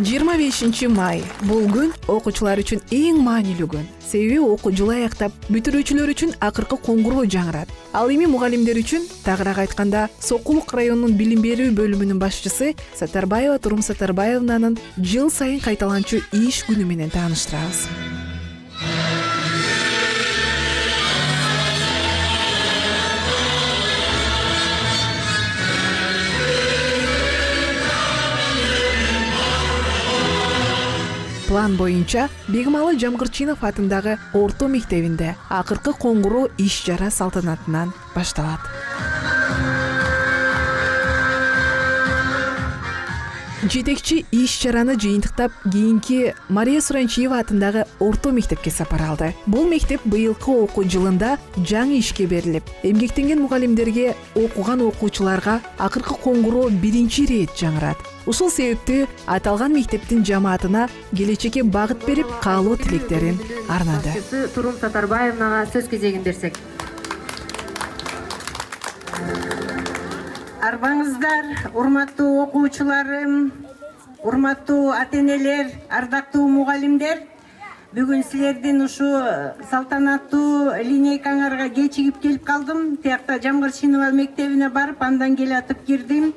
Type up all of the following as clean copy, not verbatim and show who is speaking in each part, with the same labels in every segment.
Speaker 1: 25 май бул күн окуучулар үчүн эң маанилүү күн. Себеби окуу жылы аяктап, бүтүрүүчүлөр үчүн акыркы коңгуроо жаңырат. Ал эми мугалимдер үчүн, тагыраак айтканда, Сокулук районунун билим берүү бөлүмүнүн башчысы Сатарбаева Турум Сатарбаевнанын жыл сайын кайталанчу иш күнү менен тааныштырабыз. План боюнча Бегмалы Жамгырчинов атындагы орто мектебинде акыркы коңгуроо иш-чара салтанатынан башталат. Жетекчи иш-чараны жыйынтыктап кийинки Мария Суранчиева атындагы орто мектепке сапар алды. Бул мектеп быйылкы окуу жылында жаңы ишке берилип, эмгектенген мугалимдерге, окуган окуучуларга акыркы коңгуроо биринчи ирет жаңырат. Ушул себептүү аталган мектептин жамаатына келечекке багыт берип, каалоо тилектерин арнады.
Speaker 2: Турум Сатарбаевнага сөз кезегин берсек. Арбаңыздар, урматтуу окуучуларым, урматтуу ата-энелер, ардактуу мугалимдер, бүгүн силердин ушу салтанаттуу линейкаңарга кечигип келип калдым. Тиякта Жамгырчинова мектебине барып, андан келатып кирдим.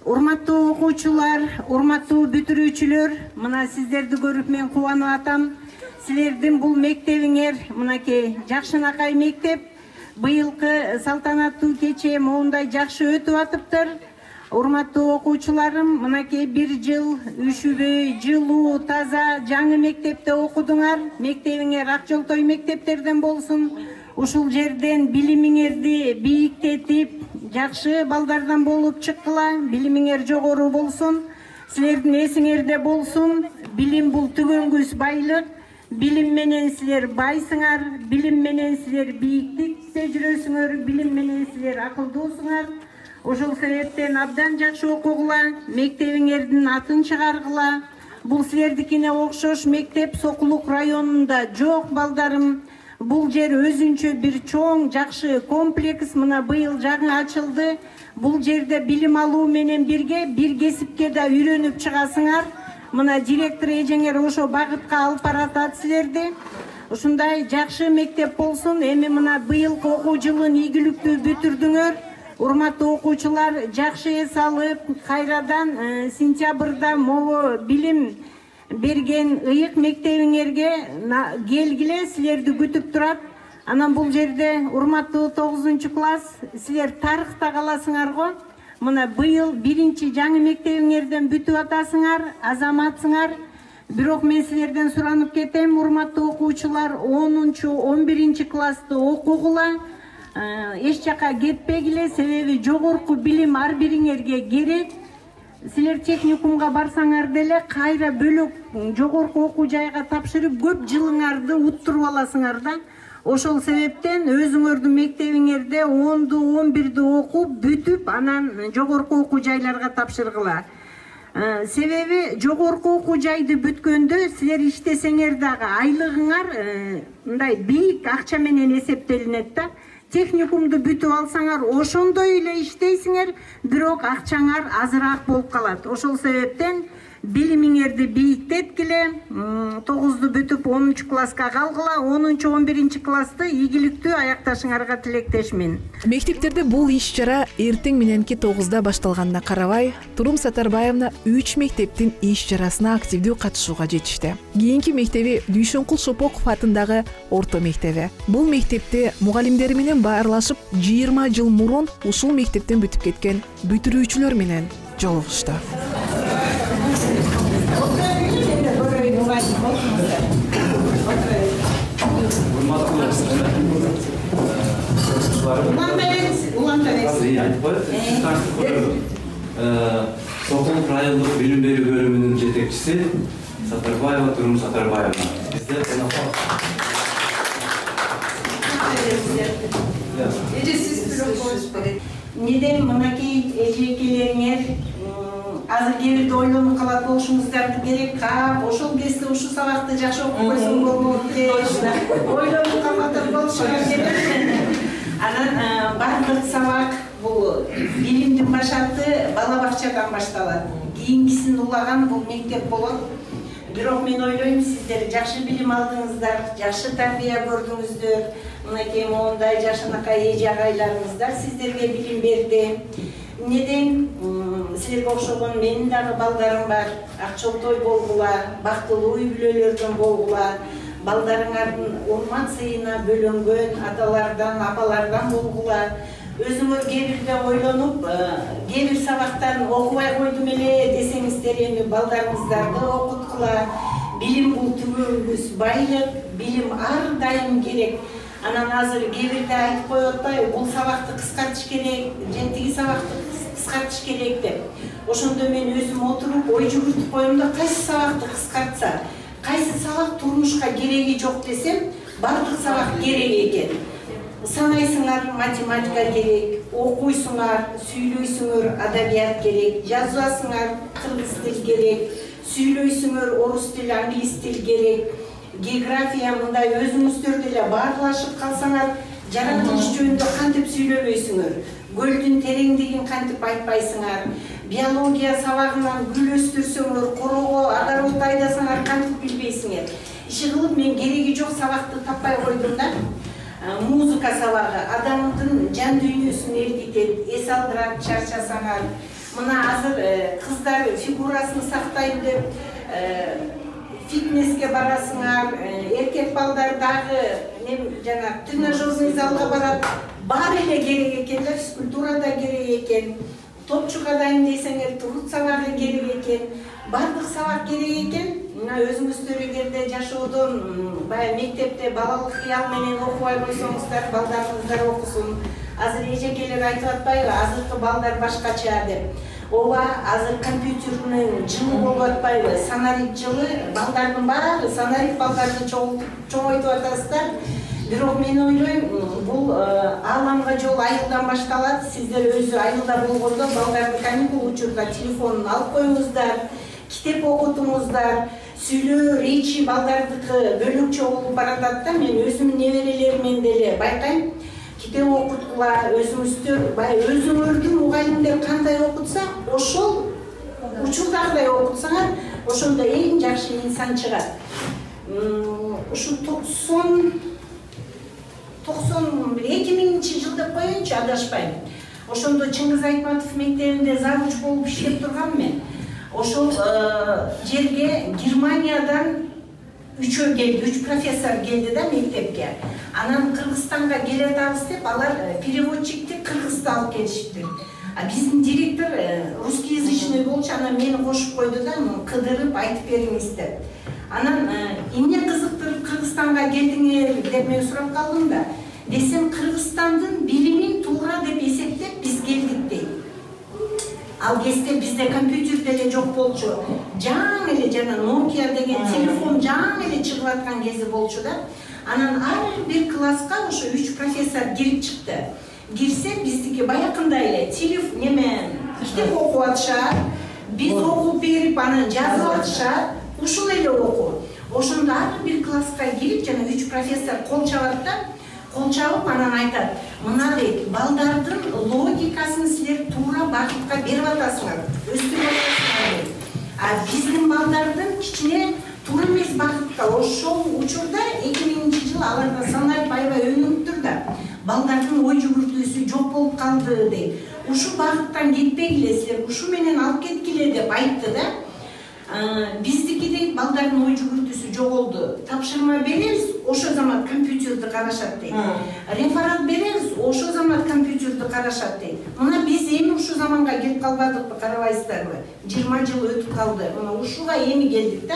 Speaker 2: Урматтуу окуучулар, урматтуу бүтүрүүчүлөр, мына сиздерди көрүп мен кубанып атам. Силердин бул мектебиңер, мынакей жакшынакай мектеп, быйылкы салтанаттуу кече моундай жакшы өтүп атыптыр. Урматтуу окуучуларым, мынакей бир жыл үшүбөй, жылуу, таза, жаңы мектепте окудуңар. Мектебиңер ак жолтой мектептерден болсун. Ушул жерден билимиңерди бийиктетип, жакшы балдардан болуп чыккыла, билимиңер жогору болсун, силердин эсиңерде болсун. Билим бул түгөнгүс байлык, билим менен силер байсыңар, билим менен силер бийиктикте жүрөсүңөр, билим менен силер акылдуусуңар. Ошол себептен абдан жакшы окугула, мектебиңердин атын чыгаргыла. Бул силердикине окшош мектеп Сокулук районунда жок, балдарым. Бул жер өзүнчө бир чоң жакшы комплекс, мына быйыл жаңы ачылды. Бул жерде билим алуу менен бирге бир кесипке да үйрөнүп чыгасыңар. Мына директор эжеңер ошо багытка алып баратат силерди. Ушундай жакшы мектеп болсун. Эми мына быйылкы окуу жылын ийгиликтүү бүтүрдүңөр. Урматтуу окуучулар, жакшы эс алып, кайрадан сентябрда могу билим берген ыйык мектебиңерге келгиле, силерди күтүп турат. Анан бул жерде урматтуу 9 класс, силер тарыхта каласыңар го. Мына быйыл биринчи жаңы мектебиңерден бүтүп атасыңар, азаматсыңар. Бирок мен силерден суранып кетем, урматтуу окуучулар, 10-11 классты окугула, эч жака кетпегиле, себеби жогорку билим ар бириңерге керек. Силер техникумга барсаңар деле, кайра бөлөк жогорку окуу жайга тапшырып, көп жылыңарды уттуруп аласыңар да. Ошол себептен өзүңөрдүн мектебиңерде 10-ду, 11-ди окуп, бүтүп, анан жогорку окуу жайларга тапшыргыла. Себеби жогорку окуу жайды бүткөндө силер иштесеңер дагы айлыгыңар мындай бийик акча менен эсептелинет да. Техникумду бүтүп алсаңар, ошондой эле иштейсиңер, бирок акчаңар азыраак болуп калат. Ошол себептен билимиңерди бийиктеткиле, 9-ду бүтүп 10 класска калгыла, 10-11 классты ийгиликтүү аякташыңарга тилектешмин.
Speaker 1: Мектептерде бул иш-чара эртең мененки 9-да башталганына карабай, Турум Сатарбаевна 3 мектептин иш-чарасына активдүү катышууга жетишти. Кийинки мектеби Дүйшөнкул Шопоков атындагы орто мектеби. Бул мектепте мугалимдери менен баарлашып, 20 жыл мурун ушул мектептен бүтүп кеткен бүтүрүүчүлөр менен жолугушту.
Speaker 3: Сокулук райондук билим берүү бөлүмүнүн жетекчиси Сатарбаева Турум Сатарбаевна.
Speaker 2: Неден мынакей эжекелериңер азыр кээ бирде ойлонуп калат болушуңуздар керек, ошол кезде ушу сабакты жакшы окуп койсоң болот деп ойлонуп калган болушуңар керек. Анан бардык сабак бул билимдин башаты бала бакчадан башталат. кийинкисин улаган бул мектеп болот. Бирок мен ойлойм, сиздер жакшы билим алдыңыздар, жакшы тарбия көрдүңүздөр. Мынакей моундай жашынакай эже агайларыңыздар сиздерге билим берди. Неден силерге окшогон менин дагы балдарым бар. Акчолтой болгула, бактылуу үй бүлөлөрдөн болгула. Балдарыңардын урмат сыйына бөлөнгөн аталардан, апалардан болгула. Өзүңөр кээ бирде ойлонуп, кээ бир сабактан окубай койдум эле десеңиздер, эми балдарыңыздарды окуткула. Билим бул түбөгүбүз, байлык, билим ар дайым керек. Анан азыр кээ бирде айтып коюп атпайбы, бул сабакты кыскартыш керек, же тиги сабакты кыскартыш керек деп. Ошондо мен өзүм отуруп, ой жүгүртүп коем да, кайсы сабакты кыскартса, кайсы сабак турмушка кереги жок десем, бардык сабак керек экен. Санайсыңар, математика керек, окуйсуңар, сүйлөйсүңөр, адабият керек, жазасыңар, кыргыз тил керек, сүйлөйсүңөр, орус тил, англис тил керек, география мындай өзүңүздөр деле баарлашып калсаңар, жаратылыш жөнүндө кантип сүйлөбөйсүңөр, көлдүн тереңдигин кантип айтпайсыңар, биология сабагынан гүл өстүрсөңөр, корого агарот айдасаңар кантип билбейсиңер. Иши кылып мен кереги жок сабакты таппай койдум да. Музыка сабагы адамдын жан дүйнөсүн эргитет, эс алдырат, чарчасаңар. Мына азыр кыздар фигурасын сактайм деп фитнеске барасыңар, эркек балдар дагы жана тренажерный залга барат. Баары эле керек экен да, физкультура да керек экен. Топчу кадайын десеңер, турут сабагы керек экен. Бардык сабак керек экен. Мына өзүңүздөр эгерде жашоодон баягы мектепте балалык кыял менен окубай койсоңуздар, балдарыңыздар окусун. Азыр эжекелер айтып атпайбы, азыркы балдар башкача деп. Ооба, азыр компьютердин жылы болуп атпайбы, санарик жылы, балдардын баары санарик балдарды чоңойтуп атасыздар. Бирок мен ойлойм, бул ааламга жол айылдан башталат. Сиздер өзү айылда болгондо балдарды каникул учурда телефонун алып коюңуздар, китеп окутуңуздар, сүйлөө, речи балдардыкы бөлөкчө болуп баратат да. Мен өзүмдүн неберелериммен деле байкайм. Китеп окуткула, өзүңүздөр, баягы өзүңөрдүн мугалимдер кандай окутса, ошол учурдагыдай окутсаңар, ошондо эң жакшы инсан чыгат. Ушу 2000 жыл деп коеюнчу, адашпайм. Ошондо Чыңгыз Айтматов мектебинде завуч болуп иштеп тургам мен. Ошол жерге Германиядан 3 профессор келди да мектепке. Анан Кыргызстанга келе атабыз деп, алар переводчикти кыргызды алып келишипти. А биздин директор русскоязычный болчу, анан мени кошуп койду да, кыдырып айтып бериңиз деп. Анан эмне кызыктырып Кыргызстанга келдиңер деп мен сурап калдым да. Десем, Кыргызстандын билимин туура деп эсептеп биз келдик дейт. Ал кезде бизде компьютер деле жок болчу. Жаңы эле жана Nokia деген телефон жаңы эле чыгып аткан кези болчу да. Анан ар бир класска ошо 3 профессор кирип чыкты. Кирсе биздики баякындай эле телефон китеп окуп атышат. Биз окуп берип анан жазып атышат. Ушул эле окуу. Ошондо ар бир класска кирип жана 3 профессор кол чабат да. Кол чабып анан айтат, мына дейт, балдардын логикасын силер туура багытка берип атасыңар, өстүрүп атасыңар дейт. А биздин балдардын кичине туура эмес багытка. Ошол учурда 2000 жыл аларда саналып аябай өнүгүптүр да. Балдардын ой жүгүртүүсү жок болуп калды дейт. Ушу багыттан кетпегиле силер, ушу менен алып кеткиле деп айтты да. Биздики дейт, балдардын ой жүгүртүүсү жоголду. Тапшырма беребиз, ошо замат компьютерди карашат дейт. Реферат беребиз, ошо замат компьютерди карашат дейт. Мына биз эми ушу заманга келип калбадыкпы, карабайсыздарбы? 20 жыл өтүп калды. Мына ушуга эми келдик да.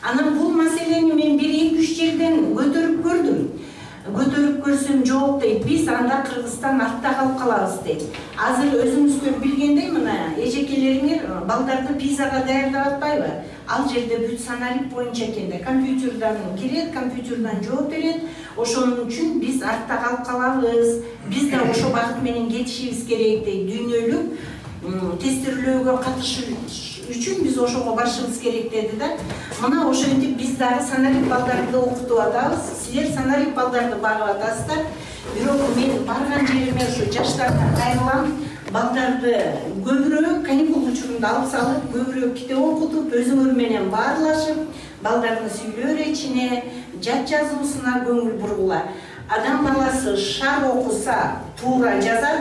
Speaker 2: Анан бул маселени мен 1-2 жерден көтөрүп көрдүм. Көтөрүп көрсөм жок дейт. Биз анда Кыргызстан артта калып калабыз дейт. Азыр өзүңүздөр билгендей, мына эжекелериңер балдарды пизага даярдап атпайбы? Ал жерде бүт саналик боюнча экен да. Компьютерден кирет, компьютерден жооп берет. Ошонун үчүн биз артта калып калабыз. Биз да ошо багыт менен кетишибиз керек дейт. Дүйнөлүк тестирлөөгө катышыш үчүн биз ошого барышыбыз керек деди да. Мына ошентип биз дагы саналик балдарды окутуп атабыз. Силер саналик балдарды багып атасыздар. Бирок мен барган жериме ушу жаштарга кайрылам. балдарды көбүрөөк каникул учурунда алып салып, көбүрөөк китеп окутуп, өзүңөр менен баарлашып, балдардын сүйлөө речине, жат жазуусуна көңүл бургула. Адам баласы шар окуса, туура жазат,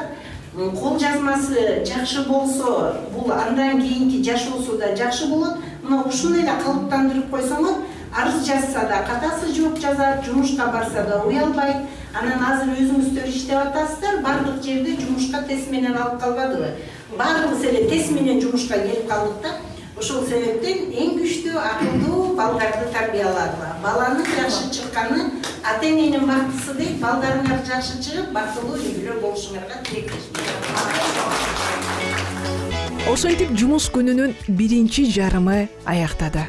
Speaker 2: кол жазмасы жакшы болсо, бул андан кийинки жашоосу да жакшы болот. Мына ушуну эле калыптандырып койсоңор, арыз жазса да катасы жок жазат, жумушка барса да уялбайт. Анан азыр өзүңүздөр иштеп атасыздар, бардык жерде жумушка тест менен алып калбадыбы? Баарыбыз эле тест менен жумушка келип калдык да. Ошол себептен эң күчтүү акылдуу балдарды тарбияладыла. Баланын жакшы чыкканы ата-эненин бактысы дейт, балдарыңар жакшы чыгып, бактылуу үй бүлө болушуңарга тилектешмин.
Speaker 1: Ошентип жумуш күнүнүн биринчи жарымы аяктады.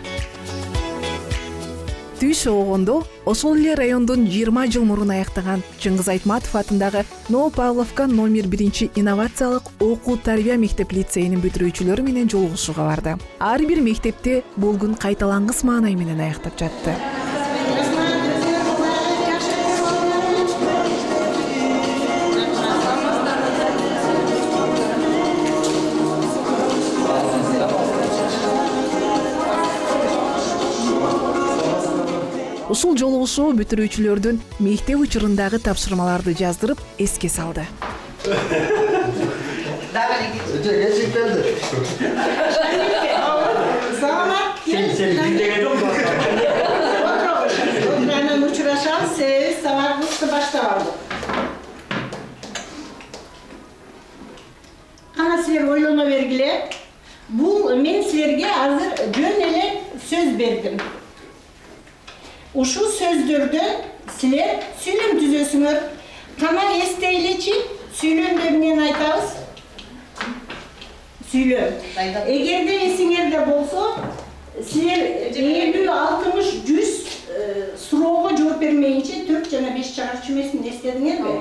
Speaker 1: Түш оогондо ошол эле райондон 20 жыл мурун аяктаган Чыңгыз Айтматов атындагы Новопавловка номер 1 инновациялык окуу тарбия мектеп лицейинин бүтүрүүчүлөрү менен жолугушууга барды. Ар бир мектепте бул күн кайталангыс маанай менен аяктап жатты. Ушул жолугушуу бүтүрүүчүлөрдүн мектеп учурундагы тапшырмаларды жаздырып, эске салды.
Speaker 2: Учурашабыз, сабагыбызды баштап алдык. Кана силер ойлоно бергиле. Бул мен силерге азыр жөн эле сөз бердим. Ушул сөздөрдө силер сүйлөм түзөсүңөр. Кана эстейличи, сүйлөмдө эмнени айтабыз? Сүйлөм. Эгерде эсиңерде болсо, силер 50, 60, 100 суроого жооп бермейинче 4 жана 5 чыгарып чүмесин эстедиңерби?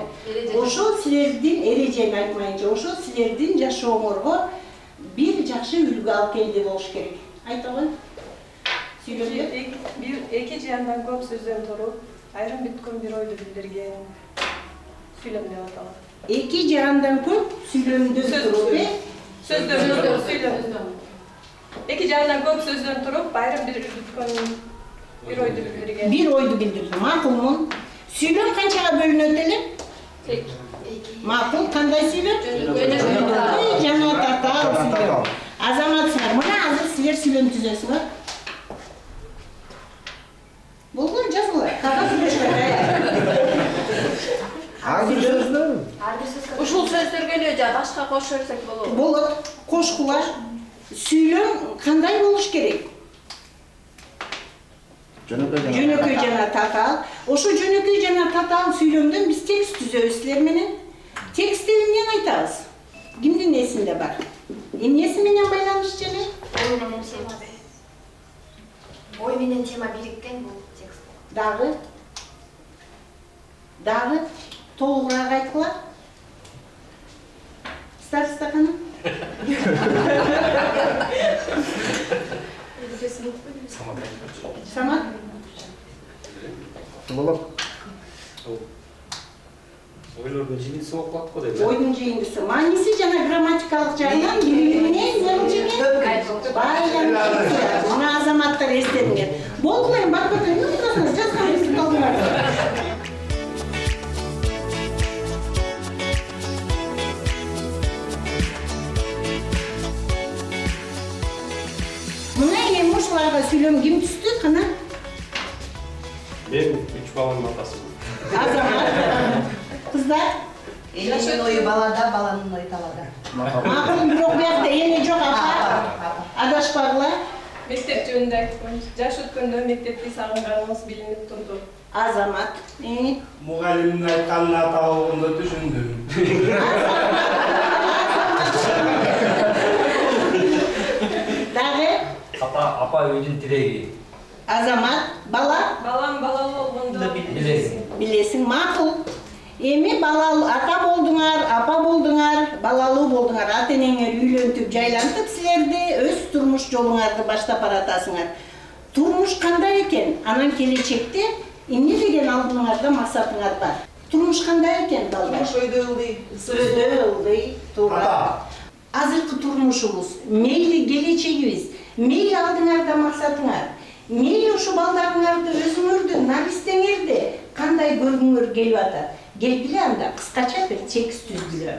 Speaker 2: Ошол силердин эрежени айтмайынча, ошол силердин жашооңорго бир жакшы үлгү алып келди болуш керек. Айта кой.
Speaker 4: Эки жаандан көп сөздөн туруп, айрым бүткөн бир ойду билдирген сүйлөм деп аталат.
Speaker 2: Эки жаандан көп сүйлөмдөн туруп,
Speaker 4: сөздөн сүйлөм. Эки жаандан көп сөздөн туруп, айрым бир бүткөн бир ойду билдирген.
Speaker 2: Бир ойду билдирген. Макулмун. Сүйлөм канчага бөлүнөт эле? Макул, кандай сүйлөм? Жана татаал сүйлөм. Азаматсыңар, мына азыр силер сүйлөм түзөсүңөр. Болгон жазгыла.
Speaker 5: Ушул сөздөргө эле башка кошо берсек болобу?
Speaker 2: Болот. Кошкула. Сүйлөм кандай болуш керек? Жөнөкөй жана татаал. Ошо жөнөкөй жана татаал сүйлөмдөн биз текст түзөбүз силер менен. Текстти эмнени айтабыз? Кимдин эсинде бар? Эмнеси менен байланыш эле?
Speaker 5: Ой менен тема. Ой менен тема бириккен бул текст.
Speaker 2: Дагы толугураак айткыла. Староста кана? Самат.
Speaker 6: Болот.
Speaker 3: Ойлордун жыйындысы болуп калат го деп.
Speaker 2: Ойдун жыйындысы. Мааниси жана грамматикалык жагынан бири-бири менен байланыш. Мына азаматтар эстедиңер. Болду эми бакбатан жазганбыз калдыңар. Мына эми ушуларга сүйлөм ким түздү, кана?
Speaker 3: Мен 3 баланын атасымын.
Speaker 2: Азамат. Кыздар?
Speaker 7: Эненин ою балада, баланын ою талада.
Speaker 2: Макул, бирок биякта эне жок, апа. Адашпагыла.
Speaker 4: Мектеп жөнүндө айткан, жаш өткөндө мектепти сагынганыбыз билинип турду.
Speaker 2: Азамат.
Speaker 6: Мугалимдин айтканын аталыгында түшүндүм.
Speaker 2: Дагы?
Speaker 8: Апа үйдүн тиреги.
Speaker 2: Азамат, бала?
Speaker 4: Балам балалуу болгондо
Speaker 2: Билесиң, макул. Эми балалуу ата болдуңар, апа болдуңар, балалуу болдуңар, ата-энеңер үйлөнтүп, жайлантып силерди өз турмуш жолуңарды баштап баратасыңар. Турмуш кандай экен? Анан келечекте эмне деген алдыңарда максатыңар бар? Турмуш кандай экен балдар?
Speaker 7: Өйдө ылдый.
Speaker 2: Өйдө ылдый, туура. Азыркы турмушубуз, мейли келечегибиз, мейли алдыңарда максатыңар, мейли ушу балдарыңарды өзүңөрдү, навистеңерди кандай көргүңөр келип атат. Келгиле анда кыскача бир текст түзгүлө.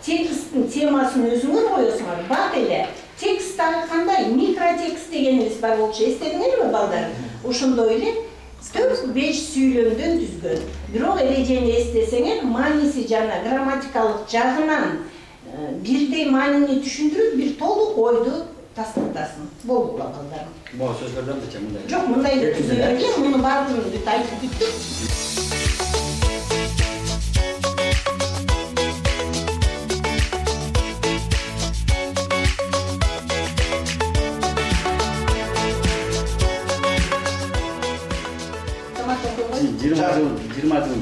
Speaker 2: Тексттин темасын өзүңөр коесуңар, бак эле. Тексттагы кандай микротекст дегенибиз бар болчу, эстедиңерби балдар? Ошондой эле 4-5 сүйлөмдөн түзгөн. Бирок эрежени эстесеңер, мааниси жана грамматикалык жагынан бирдей маанини түшүндүрүп, бир толук ойду тастатасың. Болдула балдар.
Speaker 8: Бул сөздөрдөн бече мындай.
Speaker 2: Жок, мындай деп түзгөнгө, муну баарын бүт айтып бүттүк.
Speaker 9: Жыйырма жыл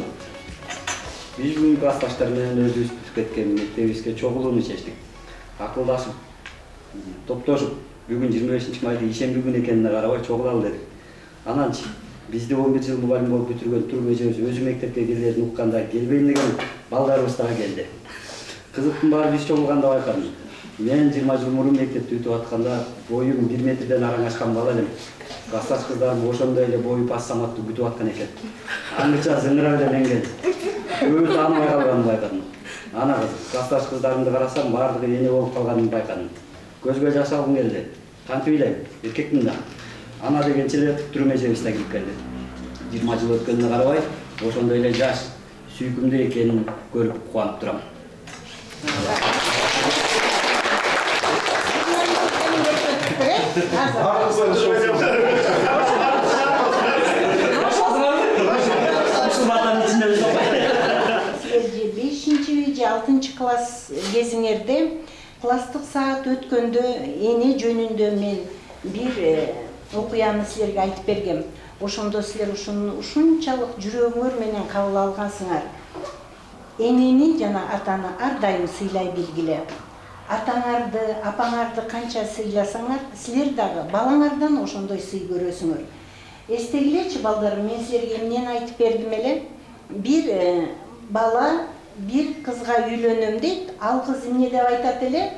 Speaker 9: биз бүгүн классташтар менен өзүбүз бүтүп кеткен мектебибизге чогулууну чечтик. Акылдашып, топтошуп, бүгүн 25 майда ишемби күнү экенине карабай чогулалы дедик. Ананчы бизди 11 жыл мугалим болуп бүтүргөн Тургун эжебиз өзү мектепке киргенин укканда келбейм деген балдарыбыз дагы келди. Кызыктын баары биз чогулганда байкадым. Мен 20 жыл мурун мектепти бүтүп атканда боюм 1 метрден араңашкан бала элем. Классташ кыздарым ошондой эле бою пас саматты күтүп аткан экен. Аңгыча зыңырап эле мен келдим. Көбү тааныбай калганын байкадым. Ана кыз, классташ кыздарымды карасам, баардыгы эне болуп калганын байкадым. Көзгө жаш алгым келди. Кантип элем? Эркекмин да. Ана дегенче эле Тургун эжебиз да кирип келди. 20 жыл өткөнүнө карабай, ошондой эле жаш, сүйкүмдүү экенин көрүп кубанып турам.
Speaker 2: Же 6 класс кезиңерде класстык саат өткөндө эне жөнүндө мен бир окуяны силерге айтып бергем. Ошондо силер ушунчалык жүрөгүңөр менен кабыл алгансыңар. Энени жана атаны ар дайым сыйлай билгиле. Атаңарды, апаңарды канча сыйласаңар, силер дагы балаңардан ошондой сый көрөсүңөр. Эстегилечи балдарым, мен силерге эмнени айтып бердим эле? Бир бала бир кызга үйлөнөм дейт, ал кыз эмне деп айтат эле?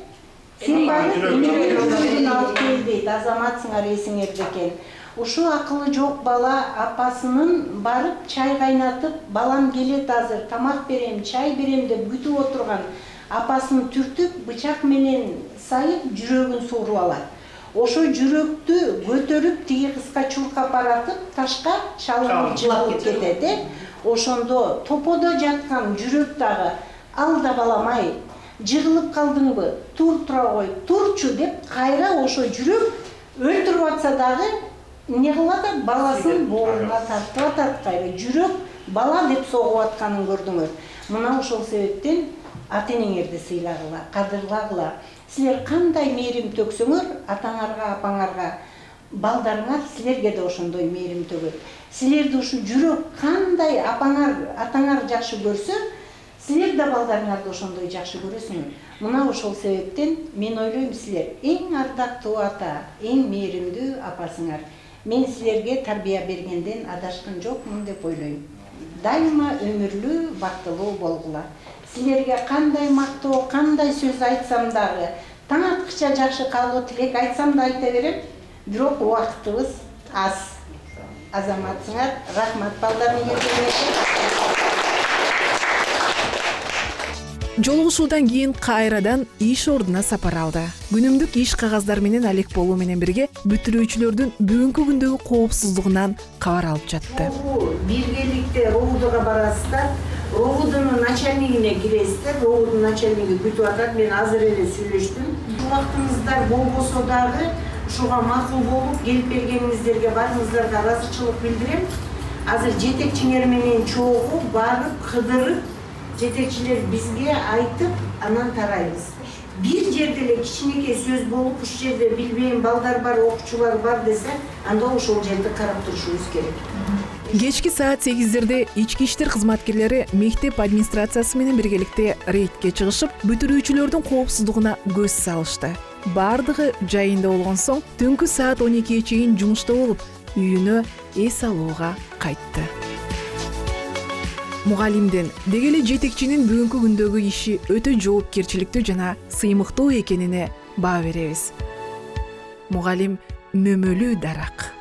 Speaker 2: Сен барып жүрөгүңдү алып кел дейт, азаматсыңар эсиңерде экен. Ушу акылы жок бала апасынын барып чай кайнатып, балам келет азыр, тамак берем, чай берем деп күтүп отурган апасын түртүп, бычак менен сайып, жүрөгүн сууруп алат. Ошо жүрөктү көтөрүп, тиги кызга чуркап баратып, ташка чалынып жылап кетет. Ошондо топодо жаткан жүрөк дагы, ал да баламай, жыгылып калдыңбы, тура кой, турчу деп кайра ошо жүрөк өлтүрүп атса дагы эмне кылып атат? Баласын боорунда тартып атат кайра. Жүрөк бала деп согуп атканын көрдүңөр. Мына ошол себептен ата-энеңерди сыйлагыла, кадырлагыла. Силер кандай мээрим төксөңөр, атаңарга, апаңарга, балдарыңар силерге да ошондой мээрим төгөт. Силерди ушу жүрөк кандай атаңар жакшы көрсө, силер да балдарыңарды ошондой жакшы көрөсүңөр. Мына ошол себептен мен ойлойм, силер эң ардактуу ата, эң мээримдүү апасыңар. Мен силерге тарбия бергенден адашкан жокмун деп ойлойм. Дайыма өмүрлүү, бактылуу болгула. Силерге кандай мактоо, кандай сөз айтсам дагы, таң аткыча жакшы каалоо тилек айтсам да айта берем. Бирок убактыбыз аз. Азаматсыңар, рахмат балдарыңарга.
Speaker 1: Жолугушуудан кийин кайрадан иш ордуна сапар алды. Күнүмдүк иш кагаздар менен алек болуу менен бирге бүтүрүүчүлөрдүн бүгүнкү күндөгү коопсуздугунан кабар алып жатты.
Speaker 2: Биргеликте РОУДга барасыздар. РОУДунун начальнигине киресиздер. РОУДун начальниги күтүп атат. Мен азыр эле сүйлөштүм. Убактыңыздар болбосо дагы ушуга макул болуп келип бергениңиздерге баарыңыздарга ыраазычылык билдирем. Азыр жетекчиңер менен чогуу барып кыдырып, жетекчилер бизге айтып, анан тарайбыз. Бир жерде эле кичинекей сөз болуп, уш жерде билбейм балдар бар, окуучулар бар десе, анда ошол жерди карап турушубуз керек.
Speaker 1: Кечки саат 8-дерде ички иштер кызматкерлери мектеп администрациясы менен биргеликте рейдке чыгышып, бүтүрүүчүлөрдүн коопсуздугуна көз салышты. Бардыгы жайында болгон соң түнкү саат 12-ге чейин жумушта болуп, үйүнө эс алууга кайтты. мугалимдин деги эле жетекчинин бүгүнкү күндөгү иши өтө жоопкерчиликтүү жана сыймыктуу экенине баа беребиз. Мугалим мөмөлүү дарак.